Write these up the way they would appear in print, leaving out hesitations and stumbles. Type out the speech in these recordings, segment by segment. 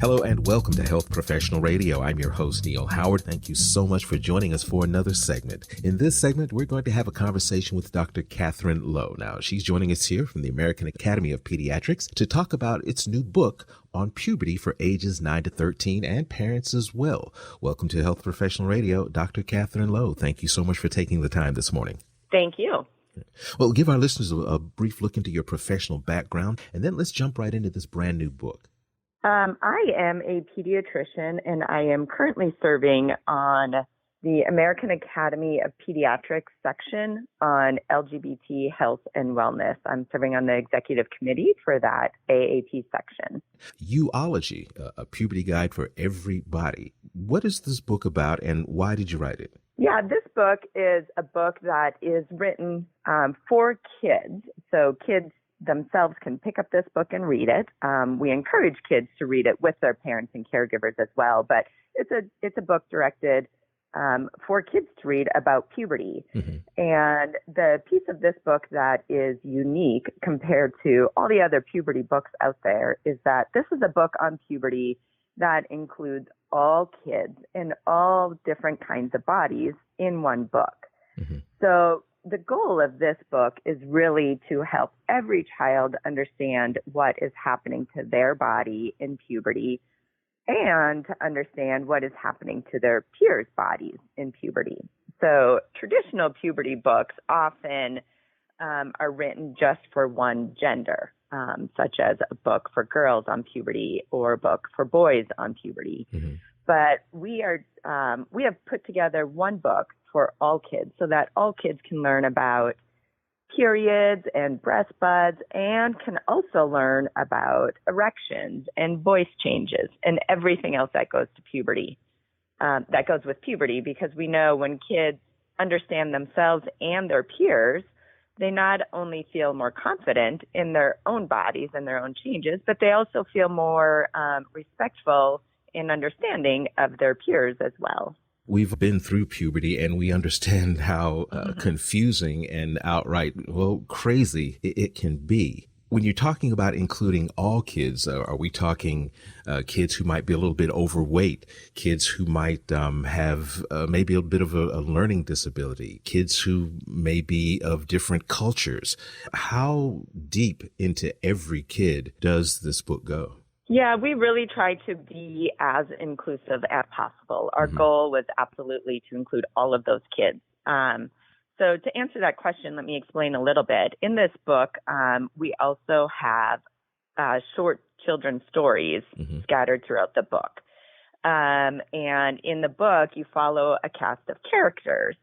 Hello and welcome to Health Professional Radio. I'm your host, Neil Howard. Thank you so much for joining us for another segment. In this segment, we're going to have a conversation with Dr. Kathryn Lowe. Now, she's joining us here from the American Academy of Pediatrics to talk about its new book on puberty for ages 9 to 13 and parents as well. Welcome to Health Professional Radio, Dr. Kathryn Lowe. Thank you so much for taking the time this morning. Thank you. Well, give our listeners a brief look into your professional background, and then let's jump right into this brand new book. I am a pediatrician, and I am currently serving on the American Academy of Pediatrics section on LGBT Health and Wellness. I'm serving on the executive committee for that AAP section. You-ology, a puberty guide for everybody. What is this book about, and why did you write it? Yeah, this book is a book that is written for kids. So kids themselves can pick up this book and read it. We encourage kids to read it with their parents and caregivers as well, but it's a book directed for kids to read about puberty. Mm-hmm. And the piece of this book that is unique compared to all the other puberty books out there is that this is a book on puberty that includes all kids in all different kinds of bodies in one book. Mm-hmm. So the goal of this book is really to help every child understand what is happening to their body in puberty and to understand what is happening to their peers' bodies in puberty. So traditional puberty books often are written just for one gender, such as a book for girls on puberty or a book for boys on puberty. Mm-hmm. But we have put together one book for all kids so that all kids can learn about periods and breast buds and can also learn about erections and voice changes and everything else that goes to puberty, that goes with puberty, because we know when kids understand themselves and their peers, they not only feel more confident in their own bodies and their own changes, but they also feel more respectful and understanding of their peers as well. We've been through puberty and we understand how confusing and outright, crazy it can be. When you're talking about including all kids, are we talking kids who might be a little bit overweight, kids who might have maybe a bit of a learning disability, kids who may be of different cultures? How deep into every kid does this book go? Yeah, we really try to be as inclusive as possible. Our goal was absolutely to include all of those kids. So to answer that question, let me explain a little bit. In this book, we also have short children's stories scattered throughout the book. And in the book, you follow a cast of characters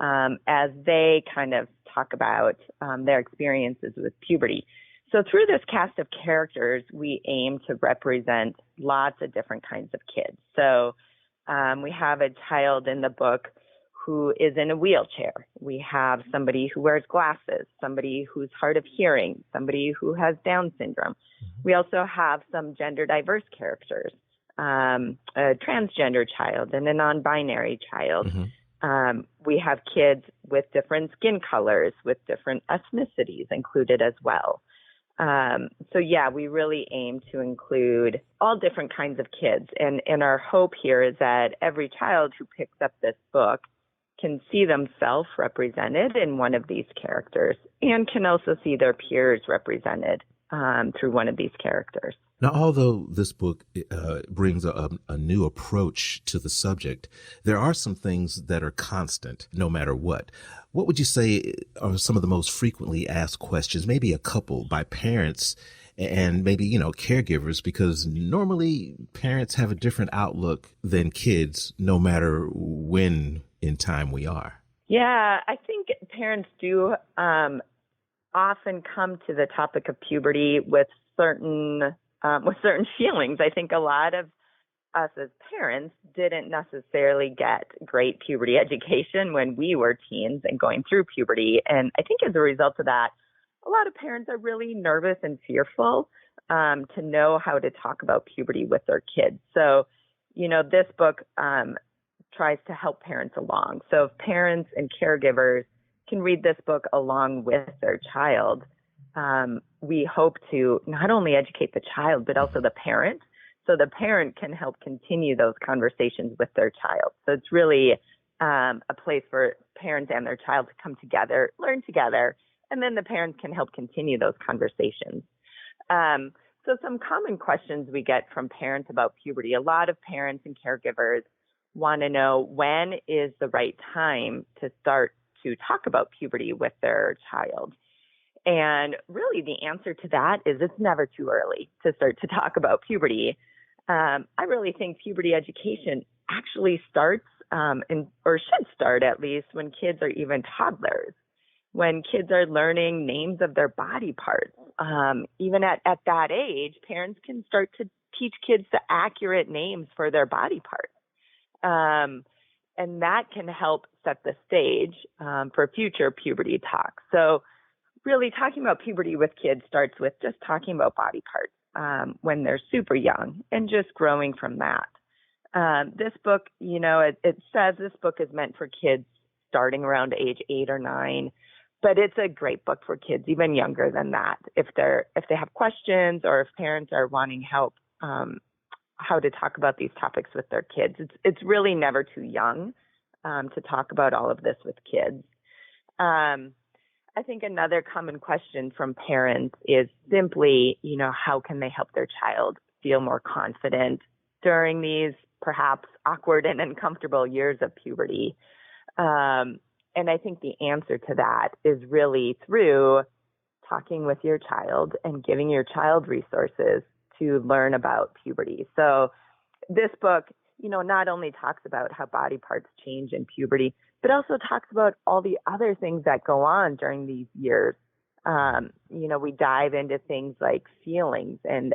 as they kind of talk about their experiences with puberty. So through this cast of characters, we aim to represent lots of different kinds of kids. So we have a child in the book who is in a wheelchair. We have somebody who wears glasses, somebody who's hard of hearing, somebody who has Down syndrome. We also have some gender diverse characters, a transgender child and a non-binary child. We have kids with different skin colors, with different ethnicities included as well. We really aim to include all different kinds of kids. And our hope here is that every child who picks up this book can see themselves represented in one of these characters and can also see their peers represented through one of these characters. Now, although this book brings a new approach to the subject, there are some things that are constant no matter what. What would you say are some of the most frequently asked questions, maybe a couple by parents and maybe, caregivers, because normally parents have a different outlook than kids no matter when in time we are? Yeah, I think parents do often come to the topic of puberty with certain feelings. I think a lot of us as parents didn't necessarily get great puberty education when we were teens and going through puberty. And I think as a result of that, a lot of parents are really nervous and fearful to know how to talk about puberty with their kids. So, this book tries to help parents along. So if parents and caregivers can read this book along with their child, we hope to not only educate the child, but also the parent so the parent can help continue those conversations with their child. So it's really a place for parents and their child to come together, learn together, and then the parents can help continue those conversations. So some common questions we get from parents about puberty. A lot of parents and caregivers want to know, when is the right time to start to talk about puberty with their child? And really the answer to that is it's never too early to start to talk about puberty. I really think puberty education actually starts or should start at least when kids are even toddlers, when kids are learning names of their body parts. Even at that age, parents can start to teach kids the accurate names for their body parts. And that can help set the stage for future puberty talk. So really talking about puberty with kids starts with just talking about body parts when they're super young and just growing from that. This book, it says this book is meant for kids starting around age 8 or 9, but it's a great book for kids even younger than that. If they have questions or if parents are wanting help how to talk about these topics with their kids, it's really never too young to talk about all of this with kids. I think another common question from parents is simply, how can they help their child feel more confident during these perhaps awkward and uncomfortable years of puberty? And I think the answer to that is really through talking with your child and giving your child resources to learn about puberty. So this book, not only talks about how body parts change in puberty, but also talks about all the other things that go on during these years. We dive into things like feelings and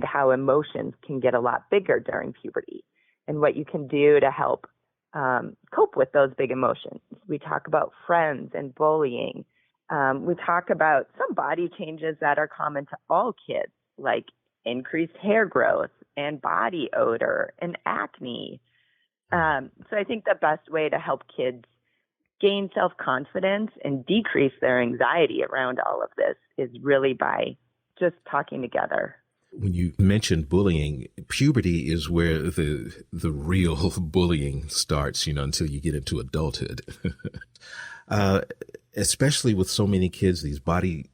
how emotions can get a lot bigger during puberty and what you can do to help cope with those big emotions. We talk about friends and bullying. We talk about some body changes that are common to all kids, like increased hair growth and body odor and acne. So I think the best way to help kids gain self-confidence and decrease their anxiety around all of this is really by just talking together. When you mentioned bullying, puberty is where the real bullying starts, until you get into adulthood. Especially with so many kids, these body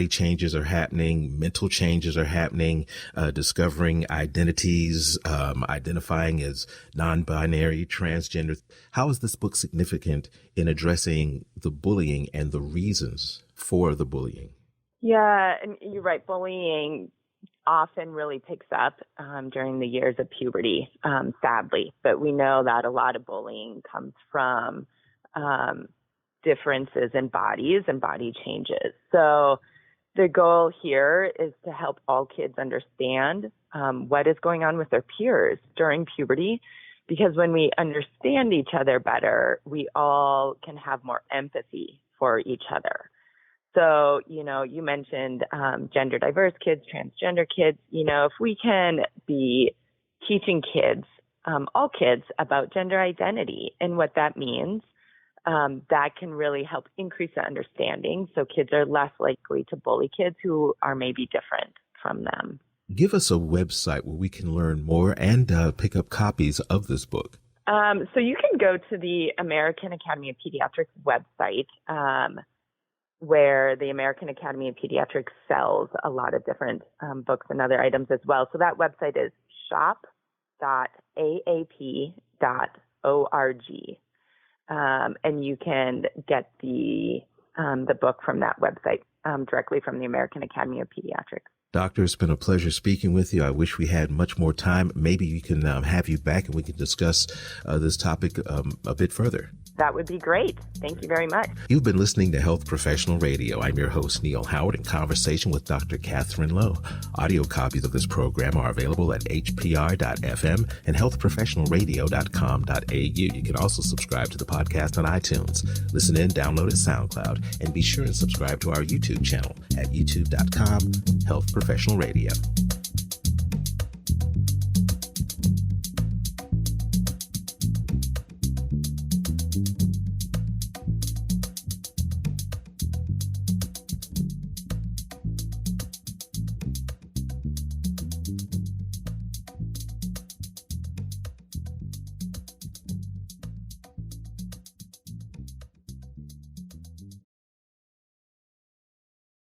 changes are happening, mental changes are happening, discovering identities, identifying as non-binary, transgender. How is this book significant in addressing the bullying and the reasons for the bullying? Yeah, and you're right. Bullying often really picks up during the years of puberty, sadly. But we know that a lot of bullying comes from differences in bodies and body changes. So the goal here is to help all kids understand what is going on with their peers during puberty, because when we understand each other better, we all can have more empathy for each other. So, you mentioned gender diverse kids, transgender kids. If we can be teaching kids, all kids, about gender identity and what that means, that can really help increase the understanding. So kids are less likely to bully kids who are maybe different from them. Give us a website where we can learn more and pick up copies of this book. So you can go to the American Academy of Pediatrics website, where the American Academy of Pediatrics sells a lot of different books and other items as well. So that website is shop.aap.org. And you can get the book from that website directly from the American Academy of Pediatrics. Doctor, it's been a pleasure speaking with you. I wish we had much more time. Maybe we can have you back and we can discuss this topic a bit further. That would be great. Thank you very much. You've been listening to Health Professional Radio. I'm your host, Neil Howard, in conversation with Dr. Kathryn Lowe. Audio copies of this program are available at hpr.fm and healthprofessionalradio.com.au. You can also subscribe to the podcast on iTunes. Listen in, download at SoundCloud, and be sure and subscribe to our YouTube channel at youtube.com, Health Professional Radio.